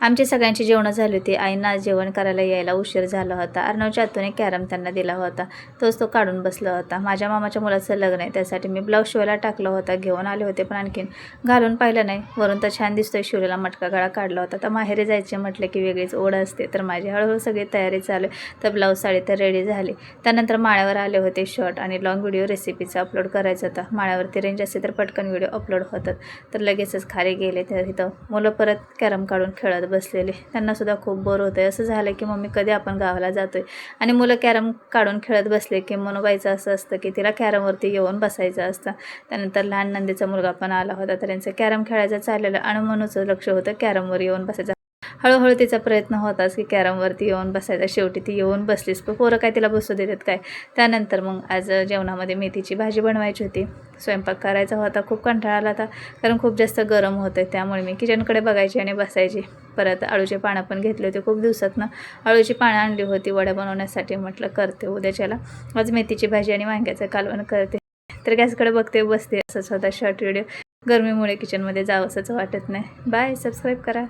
आमची सगळ्यांची जेवणं झाली होती। आईंना आज जेवण करायला यायला उशीर झाला होता। अर्णवच्या आतून कॅरम त्यांना दिला होता, तोच तो काढून बसला होता। माझ्या मामाच्या मुलाचं लग्न आहे, त्यासाठी मी ब्लाऊज शिवायला टाकला होता, घेऊन आले होते, पण आणखीन घालून पाहिलं नाही। वरून तर छान दिसतोय, शिवलेला मटका गळा काढला होता। तर माहेरी जायचे म्हटलं की वेगळीच ओढ असते, तर माझी हळूहळू सगळी तयारी चालू आहे। तर ब्लाऊज साडी तर रेडी झाली। त्यानंतर माळ्यावर आले होते, शॉर्ट आणि लॉंग व्हिडिओ रेसिपीचा अपलोड करायचा होता। माळ्यावरती रेंज असते तर पटकन व्हिडिओ अपलोड होतात, तर लगेचच खाली गेले। तर इथं मुलं परत कॅरम काढून खेळत बसलेले, त्यांना सुद्धा खूप बोर होतंय। असं झालं की मम्मी कधी आपण गावाला जातोय, आणि मुलं कॅरम काढून खेळत बसले की मनोबाईचं असं असतं की तिला कॅरमवरती येऊन बसायचं असतं। त्यानंतर लहान नंदीचा मुलगा पण आला होता, तर त्यांचं कॅरम खेळायचं चाललेलं आणि मनूचं लक्ष होतं कॅरमवर येऊन बसायचं। हळूहळू तिचा प्रयत्न होताच की कॅरमवरती येऊन बसायचा। शेवटी ती येऊन बसलीच, पण पोरं काय तिला बसू देतात काय। त्यानंतर मग आज जेवणामध्ये मेथीची भाजी बनवायची होती, स्वयंपाक करायचा होता। खूप कंटाळा आला होता, कारण खूप जास्त गरम होतं, त्यामुळे मी किचनकडे बघायची आणि बसायची। परत अळूची पानं पण घेतली होती, खूप दिवसातनं अळूची पानं आणली होती वड्या बनवण्यासाठी। म्हटलं करते उद्याच्याला आज मेथीची भाजी आणि वांग्याचं कालवण करते। तर गॅसकडे बघते बसते। असंच होता शॉर्ट व्हिडिओ, गरमीमुळे किचनमध्ये जावंसंच वाटत नाही। बाय, सबस्क्राईब करा।